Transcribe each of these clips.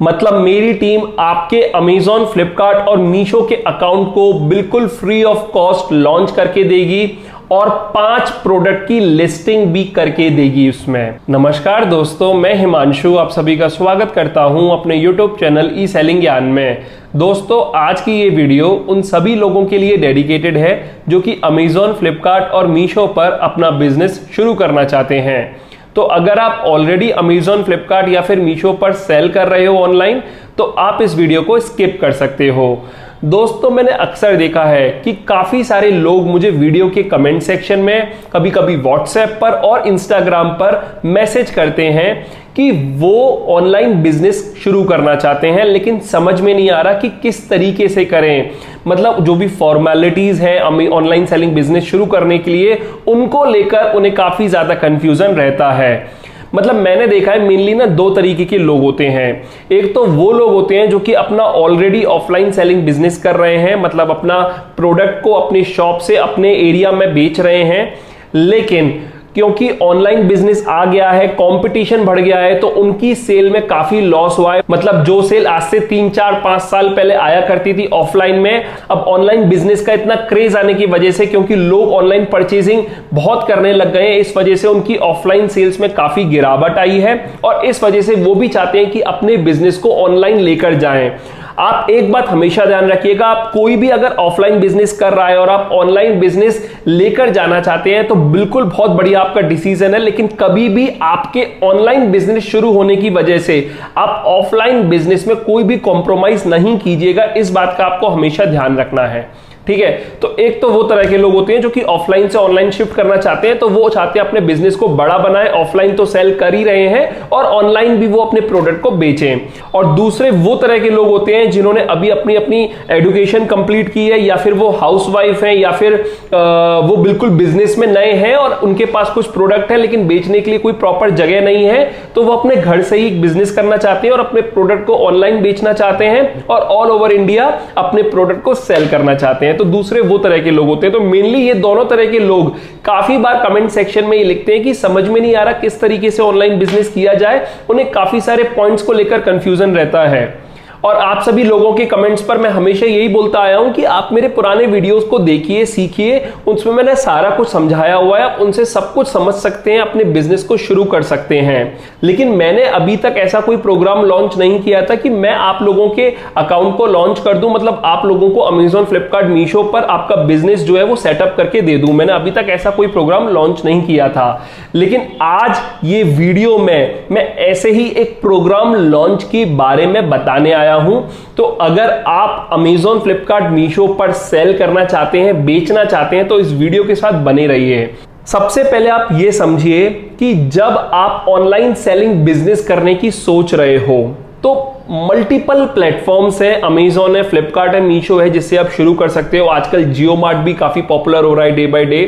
मतलब मेरी टीम आपके अमेजॉन, फ्लिपकार्ट और मीशो के अकाउंट को बिल्कुल फ्री ऑफ कॉस्ट लॉन्च करके देगी और 5 प्रोडक्ट की लिस्टिंग भी करके देगी उसमें। नमस्कार दोस्तों, मैं हिमांशु आप सभी का स्वागत करता हूं अपने यूट्यूब चैनल ई सेलिंग ज्ञान में। दोस्तों, आज की ये वीडियो उन सभी लोगों के लिए डेडिकेटेड है जो कि अमेजॉन, फ्लिपकार्ट और मीशो पर अपना बिजनेस शुरू करना चाहते हैं। तो अगर आप ऑलरेडी अमेजॉन, फ्लिपकार्ट या फिर मीशो पर सेल कर रहे हो ऑनलाइन, तो आप इस वीडियो को स्किप कर सकते हो। दोस्तों, मैंने अक्सर देखा है कि काफी सारे लोग मुझे वीडियो के कमेंट सेक्शन में, कभी कभी व्हाट्सएप पर और इंस्टाग्राम पर मैसेज करते हैं कि वो ऑनलाइन बिजनेस शुरू करना चाहते हैं, लेकिन समझ में नहीं आ रहा कि किस तरीके से करें। मतलब जो भी फॉर्मेलिटीज हैं ऑनलाइन सेलिंग बिजनेस शुरू करने के लिए, उनको लेकर उन्हें काफी ज्यादा कंफ्यूजन रहता है। मतलब मैंने देखा है मेनली ना 2 तरीके के लोग होते हैं। एक तो वो लोग होते हैं जो कि अपना ऑलरेडी ऑफलाइन सेलिंग बिजनेस कर रहे हैं, मतलब अपना प्रोडक्ट को अपनी शॉप से अपने एरिया में बेच रहे हैं, लेकिन क्योंकि ऑनलाइन बिजनेस आ गया है, कंपटीशन बढ़ गया है, तो उनकी सेल में काफी लॉस हुआ है। मतलब जो सेल आज से 3, 4, 5 साल पहले आया करती थी ऑफलाइन में, अब ऑनलाइन बिजनेस का इतना क्रेज आने की वजह से, क्योंकि लोग ऑनलाइन परचेजिंग बहुत करने लग गए हैं, इस वजह से उनकी ऑफलाइन सेल्स में काफी गिरावट आई है और इस वजह से वो भी चाहते हैं कि अपने बिजनेस को ऑनलाइन लेकर जाएं। आप एक बात हमेशा ध्यान रखिएगा, आप कोई भी अगर ऑफलाइन बिजनेस कर रहा है और आप ऑनलाइन बिजनेस लेकर जाना चाहते हैं तो बिल्कुल बहुत बढ़िया आपका डिसीजन है, लेकिन कभी भी आपके ऑनलाइन बिजनेस शुरू होने की वजह से आप ऑफलाइन बिजनेस में कोई भी कॉम्प्रोमाइज नहीं कीजिएगा। इस बात का आपको हमेशा ध्यान रखना है, ठीक है। तो एक तो वो तरह के लोग होते हैं जो कि ऑफलाइन से ऑनलाइन शिफ्ट करना चाहते हैं, तो वो चाहते हैं अपने बिजनेस को बड़ा बनाएं, ऑफलाइन तो सेल कर ही रहे हैं और ऑनलाइन भी वो अपने प्रोडक्ट को बेचें। और दूसरे वो तरह के लोग होते हैं जिन्होंने अभी अपनी अपनी एजुकेशन कंप्लीट की है, या फिर वो हाउसवाइफ है, या फिर वो बिल्कुल बिजनेस में नए हैं और उनके पास कुछ प्रोडक्ट है लेकिन बेचने के लिए कोई प्रॉपर जगह नहीं है, तो वो अपने घर से ही बिजनेस करना चाहते हैं और अपने प्रोडक्ट को ऑनलाइन बेचना चाहते हैं और ऑल ओवर इंडिया अपने प्रोडक्ट को सेल करना चाहते हैं। तो दूसरे वो तरह के लोग होते हैं। तो मेनली ये दोनों तरह के लोग काफी बार कमेंट सेक्शन में ये लिखते हैं कि समझ में नहीं आ रहा किस तरीके से ऑनलाइन बिजनेस किया जाए, उन्हें काफी सारे पॉइंट्स को लेकर कंफ्यूजन रहता है। और आप सभी लोगों के कमेंट्स पर मैं हमेशा यही बोलता आया हूं कि आप मेरे पुराने वीडियोस को देखिए, सीखिए, उसमें मैंने सारा कुछ समझाया हुआ है, आप उनसे सब कुछ समझ सकते हैं, अपने बिजनेस को शुरू कर सकते हैं। लेकिन मैंने अभी तक ऐसा कोई प्रोग्राम लॉन्च नहीं किया था कि मैं आप लोगों के अकाउंट को लॉन्च कर दूं, मतलब आप लोगों को अमेजॉन, फ्लिपकार्ट, मीशो पर आपका बिजनेस जो है वो सेटअप करके दे दूं। मैंने अभी तक ऐसा कोई प्रोग्राम लॉन्च नहीं किया था, लेकिन आज ये वीडियो में मैं ऐसे ही एक प्रोग्राम लॉन्च के बारे में बताने आया हूं। तो अगर आप अमेजॉन, फ्लिपकार्ट, मीशो पर सेल करना चाहते हैं, बेचना चाहते हैं, तो इस वीडियो के साथ बने रहिए। सबसे पहले आप यह समझिए कि जब आप ऑनलाइन सेलिंग बिजनेस करने की सोच रहे हो तो मल्टीपल प्लेटफॉर्म्स है, अमेजॉन है, फ्लिपकार्ट है, मीशो है, जिससे आप शुरू कर सकते हो। आजकल जियो मार्ट भी काफी पॉपुलर हो रहा है डे बाय डे।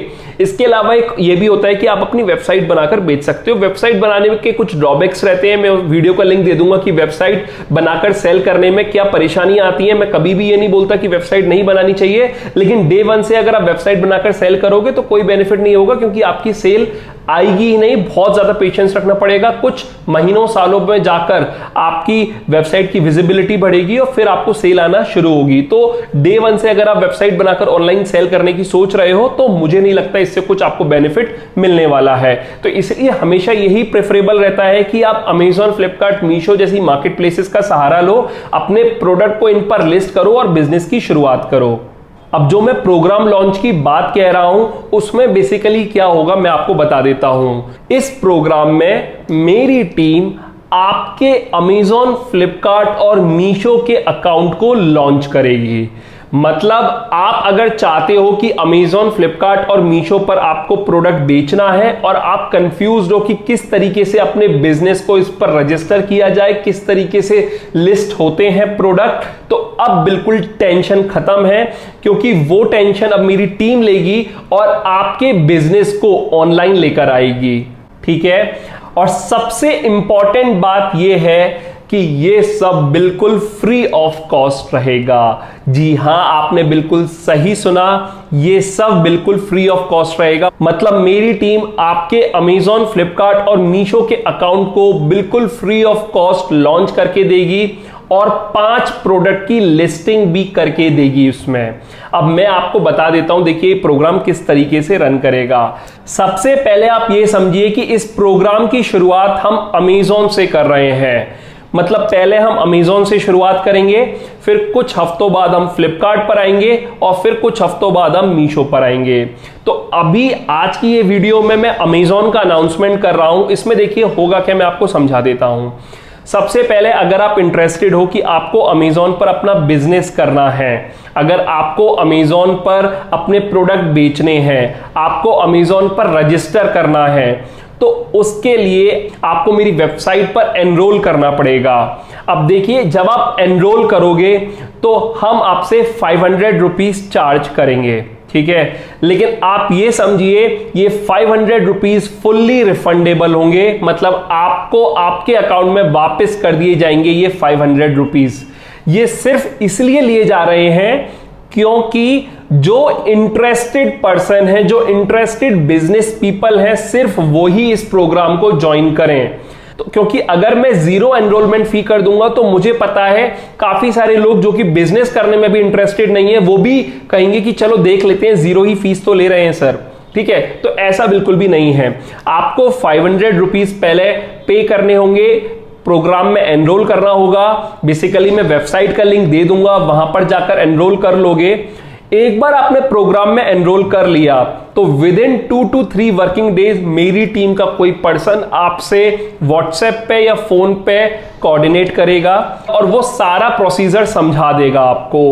इसके अलावा एक ये भी होता है कि आप अपनी वेबसाइट बनाकर बेच सकते हो। वेबसाइट बनाने के कुछ ड्रॉबैक्स रहते हैं, मैं वीडियो का लिंक दे दूंगा कि वेबसाइट बनाकर सेल करने में क्या परेशानियां आती हैं। मैं कभी भी ये नहीं बोलता कि वेबसाइट नहीं बनानी चाहिए, लेकिन डे 1 से अगर आप वेबसाइट बनाकर सेल करोगे तो कोई बेनिफिट नहीं होगा, क्योंकि आपकी सेल आएगी ही नहीं। बहुत ज्यादा पेशेंस रखना पड़ेगा, कुछ महीनों सालों में जाकर आपकी वेबसाइट की विजिबिलिटी बढ़ेगी और फिर आपको सेल आना शुरू होगी। तो डे 1 से अगर आप वेबसाइट बनाकर ऑनलाइन सेल करने की सोच रहे हो तो मुझे नहीं लगता इससे कुछ आपको बेनिफिट मिलने वाला है। तो इसलिए हमेशा यही प्रेफरेबल रहता है कि आप अमेजॉन, फ्लिपकार्ट, मीशो जैसी मार्केट प्लेसेस का सहारा लो, अपने प्रोडक्ट को इन पर लिस्ट करो और बिजनेस की शुरुआत करो। अब जो मैं प्रोग्राम लॉन्च की बात कह रहा हूं, उसमें बेसिकली क्या होगा मैं आपको बता देता हूं। इस प्रोग्राम में मेरी टीम आपके अमेजॉन, फ्लिपकार्ट और मीशो के अकाउंट को लॉन्च करेगी। मतलब आप अगर चाहते हो कि अमेजॉन, फ्लिपकार्ट और मीशो पर आपको प्रोडक्ट बेचना है और आप कंफ्यूज्ड हो कि किस तरीके से अपने बिजनेस को इस पर रजिस्टर किया जाए, किस तरीके से लिस्ट होते हैं प्रोडक्ट, तो अब बिल्कुल टेंशन खत्म है, क्योंकि वो टेंशन अब मेरी टीम लेगी और आपके बिजनेस को ऑनलाइन लेकर आएगी। ठीक है। और सबसे इंपॉर्टेंट बात यह है कि ये सब बिल्कुल फ्री ऑफ कॉस्ट रहेगा। जी हां, आपने बिल्कुल सही सुना, ये सब बिल्कुल फ्री ऑफ कॉस्ट रहेगा। मतलब मेरी टीम आपके अमेजॉन, फ्लिपकार्ट और मीशो के अकाउंट को बिल्कुल फ्री ऑफ कॉस्ट लॉन्च करके देगी और 5 प्रोडक्ट की लिस्टिंग भी करके देगी उसमें। अब मैं आपको बता देता हूं, देखिए प्रोग्राम किस तरीके से रन करेगा। सबसे पहले आप ये समझिए कि इस प्रोग्राम की शुरुआत हम अमेजॉन से कर रहे हैं। मतलब पहले हम अमेजॉन से शुरुआत करेंगे, फिर कुछ हफ्तों बाद हम फ्लिपकार्ट पर आएंगे और फिर कुछ हफ्तों बाद हम मीशो पर आएंगे। तो अभी आज की ये वीडियो में मैं अमेजॉन का अनाउंसमेंट कर रहा हूं। इसमें देखिए होगा क्या, मैं आपको समझा देता हूं। सबसे पहले अगर आप इंटरेस्टेड हो कि आपको अमेजॉन पर अपना बिजनेस करना है, अगर आपको अमेजॉन पर अपने प्रोडक्ट बेचने हैं, आपको अमेजॉन पर रजिस्टर करना है, तो उसके लिए आपको मेरी वेबसाइट पर एनरोल करना पड़ेगा। अब देखिए, जब आप एनरोल करोगे तो हम आपसे 500 रुपीज चार्ज करेंगे, ठीक है। लेकिन आप ये समझिए, ये 500 रुपीज फुल्ली रिफंडेबल होंगे। मतलब आपको आपके अकाउंट में वापस कर दिए जाएंगे ये 500 रुपीज। ये सिर्फ इसलिए लिए जा रहे हैं क्योंकि जो इंटरेस्टेड पर्सन है, जो इंटरेस्टेड बिजनेस पीपल है, सिर्फ वो ही इस प्रोग्राम को ज्वाइन करें। तो क्योंकि अगर मैं 0 एनरोलमेंट फी कर दूंगा तो मुझे पता है काफी सारे लोग जो कि बिजनेस करने में भी इंटरेस्टेड नहीं है, वो भी कहेंगे कि चलो देख लेते हैं, 0 ही फीस तो ले रहे हैं सर, ठीक है। तो ऐसा बिल्कुल भी नहीं है। आपको 500 रुपीज पहले पे करने होंगे, प्रोग्राम में एनरोल करना होगा। बेसिकली मैं वेबसाइट का लिंक दे दूंगा, वहां पर जाकर एनरोल कर लोगे। एक बार आपने प्रोग्राम में एनरोल कर लिया तो with in 2 to 3 working days मेरी टीम का कोई पर्सन आपसे व्हाट्सएप पे या फोन पे कोऑर्डिनेट करेगा और वो सारा प्रोसीजर समझा देगा आपको,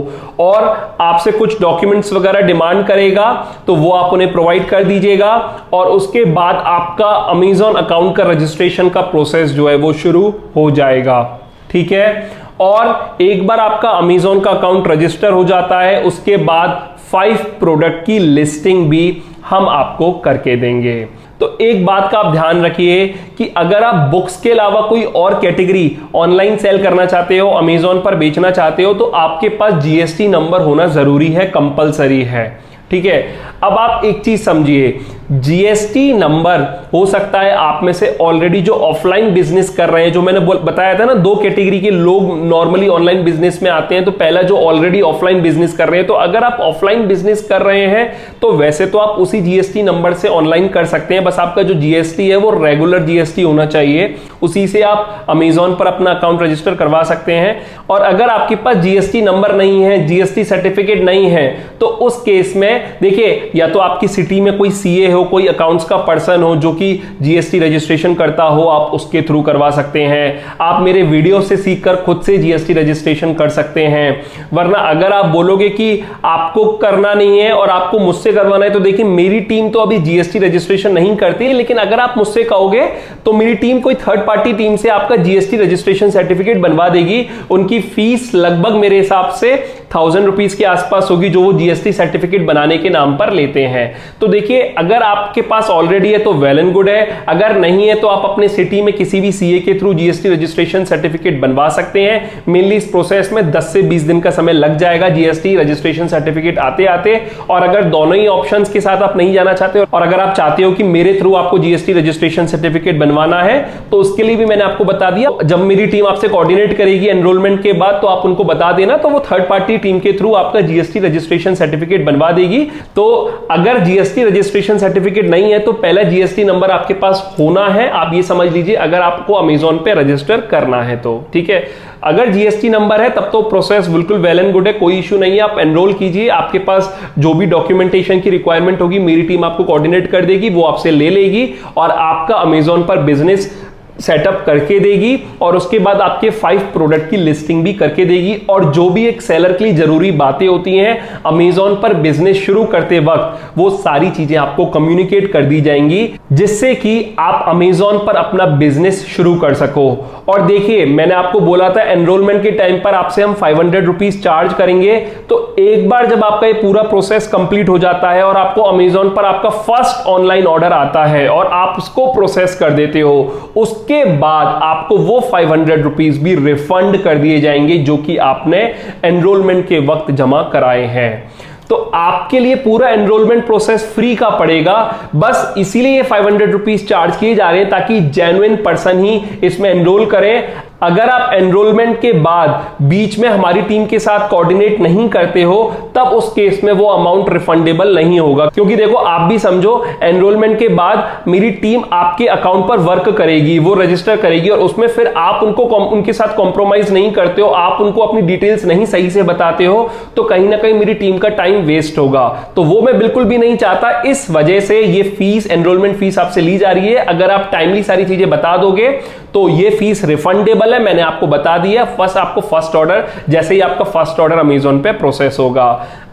और आपसे कुछ डॉक्यूमेंट्स वगैरह डिमांड करेगा तो वो आप उन्हें प्रोवाइड कर दीजिएगा। और उसके बाद आपका अमेजॉन अकाउंट का रजिस्ट्रेशन का प्रोसेस जो है वो शुरू हो जाएगा, ठीक है। और एक बार आपका अमेजॉन का अकाउंट रजिस्टर हो जाता है, उसके बाद 5 प्रोडक्ट की लिस्टिंग भी हम आपको करके देंगे। तो एक बात का आप ध्यान रखिए कि अगर आप बुक्स के अलावा कोई और कैटेगरी ऑनलाइन सेल करना चाहते हो, अमेजॉन पर बेचना चाहते हो, तो आपके पास जीएसटी नंबर होना जरूरी है, कंपलसरी है, ठीक है। अब आप एक चीज समझिए, जीएसटी नंबर हो सकता है आप में से ऑलरेडी जो ऑफलाइन बिजनेस कर रहे हैं, जो मैंने बताया था ना, 2 कैटेगरी के लोग नॉर्मली ऑनलाइन बिजनेस में आते हैं। तो पहला जो ऑलरेडी ऑफलाइन बिजनेस कर रहे हैं, तो अगर आप ऑफलाइन बिजनेस कर रहे हैं तो वैसे तो आप उसी जीएसटी नंबर से ऑनलाइन कर सकते हैं। बस आपका जो जीएसटी है वो रेगुलर जीएसटी होना चाहिए, उसी से आप अमेजॉन पर अपना अकाउंट रजिस्टर करवा सकते हैं। और अगर आपके पास जीएसटी नंबर नहीं है, जीएसटी सर्टिफिकेट नहीं है, तो उस केस में देखिए, या तो आपकी सिटी में कोई सीए हो, कोई अकाउंट्स का पर्सन हो जो कि जीएसटी रजिस्ट्रेशन करता हो, आप उसके थ्रू करवा सकते हैं। आप मेरे वीडियो से सीखकर खुद से जीएसटी रजिस्ट्रेशन कर सकते हैं। वरना अगर आप बोलोगे कि आपको करना नहीं है और आपको मुझसे करवाना है, तो देखिए मेरी टीम तो अभी जीएसटी रजिस्ट्रेशन नहीं करती, लेकिन अगर आप मुझसे कहोगे तो मेरी टीम कोई थर्ड पार्टी टीम से आपका जीएसटी रजिस्ट्रेशन सर्टिफिकेट बनवा देगी। उनकी फीस लगभग मेरे हिसाब से 1000 रुपीज के आसपास होगी, जो वो जीएसटी सर्टिफिकेट बनाने के नाम पर लेते हैं। तो देखिए, अगर आपके पास ऑलरेडी है तो वेल एंड गुड है, अगर नहीं है तो आप अपने सिटी में किसी भी सीए के थ्रू जीएसटी रजिस्ट्रेशन सर्टिफिकेट बनवा सकते हैं। मेनली इस प्रोसेस में 10 से 20 दिन का समय लग जाएगा जीएसटी रजिस्ट्रेशन सर्टिफिकेट आते आते। और अगर दोनों ही ऑप्शंस के साथ आप नहीं जाना चाहते और अगर आप चाहते हो कि मेरे थ्रू आपको जीएसटी रजिस्ट्रेशन सर्टिफिकेट बनवाना है, तो उसके लिए भी मैंने आपको बता दिया। जब मेरी टीम आपसे कोऑर्डिनेट करेगी एनरोलमेंट के बाद, तो आप उनको बता देना, तो वो थर्ड पार्टी टीम के थ्रू आपका जीएसटी रजिस्ट्रेशन सर्टिफिकेट बनवा देगी। तो अगर जीएसटी रजिस्ट्रेशन सर्टिफिकेट नहीं है तो पहला जीएसटी नंबर आपके पास होना है, आप ये समझ लीजिए, अगर आपको अमेजॉन पे रजिस्टर करना है तो, ठीक है। अगर जीएसटी नंबर है तब तो प्रोसेस बिल्कुल वेल एंड गुड है, कोई इशू नहीं है। आप एनरोल कीजिए, आपके पास जो भी डॉक्यूमेंटेशन की रिक्वायरमेंट होगी मेरी टीम आपको कोऑर्डिनेट कर देगी, वो आपसे ले लेगी और आपका अमेजॉन पर बिजनेस सेटअप करके देगी। और उसके बाद आपके 5 प्रोडक्ट की लिस्टिंग भी करके देगी। और जो भी एक सेलर के लिए जरूरी बातें होती हैं अमेजॉन पर बिजनेस शुरू करते वक्त, वो सारी चीजें आपको कम्युनिकेट कर दी जाएंगी, जिससे कि आप अमेजॉन पर अपना बिजनेस शुरू कर सको। और देखिए मैंने आपको बोला था एनरोलमेंट के टाइम पर आपसे हम 500 रुपीज चार्ज करेंगे। तो एक बार जब आपका ये पूरा प्रोसेस कंप्लीट हो जाता है और आपको अमेजॉन पर आपका फर्स्ट ऑनलाइन ऑर्डर आता है और आप उसको प्रोसेस कर देते हो, उसके बाद आपको वो 500 रुपीज भी रिफंड कर दिए जाएंगे जो कि आपने एनरोलमेंट के वक्त जमा कराए हैं। तो आपके लिए पूरा एनरोलमेंट प्रोसेस फ्री का पड़ेगा, बस इसीलिए ये 500 रुपीज चार्ज किए जा रहे हैं ताकि जेन्युइन पर्सन ही इसमें एनरोल करें। अगर आप एनरोलमेंट के बाद बीच में हमारी टीम के साथ कोऑर्डिनेट नहीं करते हो तब उस केस में वो अमाउंट रिफंडेबल नहीं होगा, क्योंकि देखो आप भी समझो एनरोलमेंट के बाद मेरी टीम आपके अकाउंट पर वर्क करेगी, वो रजिस्टर करेगी और उसमें फिर आप उनके साथ कॉम्प्रोमाइज नहीं करते हो, आप उनको अपनी डिटेल्स नहीं सही से बताते हो, तो कहीं ना कहीं मेरी टीम का टाइम वेस्ट होगा। तो वो मैं बिल्कुल भी नहीं चाहता, इस वजह से ये फीस, एनरोलमेंट फीस आपसे ली जा रही है। अगर आप टाइमली सारी चीजें बता दोगे तो ये फीस रिफंडेबल है, मैंने आपको बता दिया। आपको फर्स्ट ऑर्डर, जैसे ही आपका फर्स्ट ऑर्डर अमेजॉन पे प्रोसेस होगा।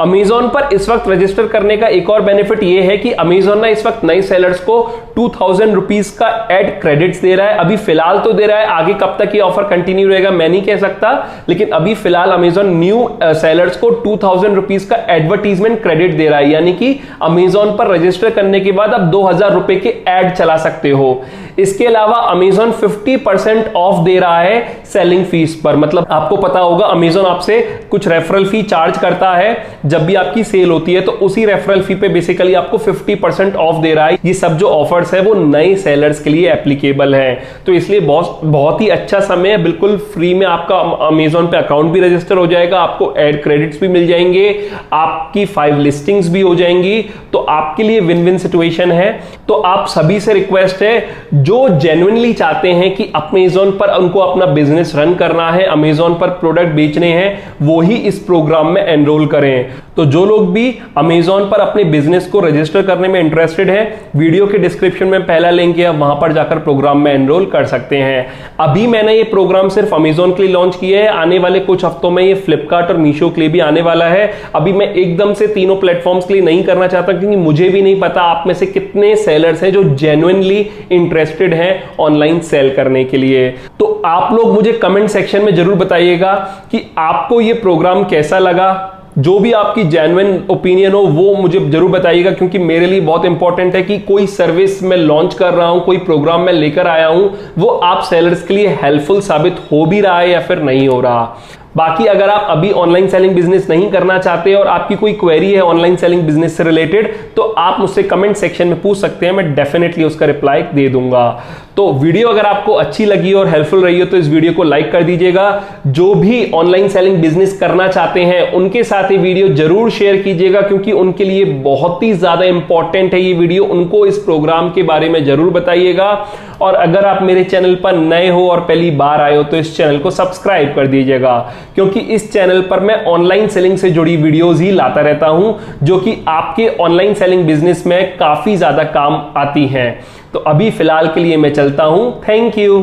अमेजॉन पर इस वक्त रजिस्टर करने का एक और बेनिफिट ये है कि अमेजॉन ना इस वक्त नए सेलर्स को 2000 रुपीज का एड क्रेडिट्स दे रहा है। अभी फिलहाल तो दे रहा है, आगे कब तक ये ऑफर कंटिन्यू रहेगा मैं नहीं कह सकता, लेकिन अभी फिलहाल अमेजॉन न्यू सेलर्स को 2000 रुपीज का एडवर्टीजमेंट क्रेडिट दे रहा है, यानी कि अमेजॉन पर रजिस्टर करने के बाद आप 2000 रुपए के एड चला सकते हो। इसके अलावा अमेजॉन 50% ऑफ दे रहा है सेलिंग फीस पर। मतलब आपको पता होगा अमेजॉन आपसे कुछ रेफरल फी चार्ज करता है जब भी आपकी सेल होती है, तो उसी रेफरल फी पे बेसिकली आपको 50% ऑफ दे रहा है। ये सब जो ऑफर्स है वो नए सेलर्स के लिए एप्लीकेबल है, तो इसलिए बहुत ही अच्छा समय है। बिल्कुल फ्री में आपका अमेजॉन पे अकाउंट भी रजिस्टर हो जाएगा, आपको एड क्रेडिट्स भी मिल जाएंगे, आपकी 5 लिस्टिंग्स भी हो जाएंगी, तो आपके लिए विन विन सिचुएशन है। तो आप सभी से रिक्वेस्ट है जो जेन्युइनली चाहते हैं कि अमेजॉन पर उनको अपना बिजनेस रन करना है, अमेजॉन पर प्रोडक्ट बेचने हैं, वो ही इस प्रोग्राम में एनरोल करें। तो जो लोग भी अमेजॉन पर अपने बिजनेस को रजिस्टर करने में इंटरेस्टेड हैं, वीडियो के डिस्क्रिप्शन में पहला लिंक है, वहां पर जाकर प्रोग्राम में एनरोल कर सकते हैं। अभी मैंने ये प्रोग्राम सिर्फ अमेजॉन के लिए लॉन्च किया है, आने वाले कुछ हफ्तों में ये फ्लिपकार्ट और मीशो के लिए भी आने वाला है। अभी मैं एकदम से तीनों प्लेटफॉर्म्स के लिए नहीं करना चाहता, क्योंकि मुझे भी नहीं पता आप में से कितने सेलर्स हैं जो जेन्युइनली इंटरेस्टेड हैं ऑनलाइन सेल करने के लिए। तो आप लोग मुझे कमेंट सेक्शन में जरूर बताइएगा कि आपको ये प्रोग्राम कैसा लगा। जो भी आपकी जेन्युइन ओपिनियन हो वो मुझे जरूर बताइएगा, क्योंकि मेरे लिए बहुत इंपॉर्टेंट है कि कोई सर्विस मैं लॉन्च कर रहा हूं, कोई प्रोग्राम मैं लेकर आया हूं, वो आप सेलर्स के लिए हेल्पफुल साबित हो भी रहा है या फिर नहीं हो रहा। बाकी अगर आप अभी ऑनलाइन सेलिंग बिजनेस नहीं करना चाहते और आपकी कोई क्वेरी है ऑनलाइन सेलिंग बिजनेस से रिलेटेड, तो आप मुझसे कमेंट सेक्शन में पूछ सकते हैं, मैं डेफिनेटली उसका रिप्लाई दे दूंगा। तो वीडियो अगर आपको अच्छी लगी और हेल्पफुल रही हो तो इस वीडियो को लाइक कर दीजिएगा। जो भी ऑनलाइन सेलिंग बिजनेस करना चाहते हैं उनके साथ ये वीडियो जरूर शेयर कीजिएगा, क्योंकि उनके लिए बहुत ही ज्यादा इंपॉर्टेंट है ये वीडियो। उनको इस प्रोग्राम के बारे में जरूर बताइएगा। और अगर आप मेरे चैनल पर नए हो और पहली बार आए हो तो इस चैनल को सब्सक्राइब कर दीजिएगा, क्योंकि इस चैनल पर मैं ऑनलाइन सेलिंग से जुड़ी वीडियोस ही लाता रहता हूं जो कि आपके ऑनलाइन सेलिंग बिजनेस में काफी ज्यादा काम आती हैं। तो अभी फिलहाल के लिए मैं चलता हूं। Thank you.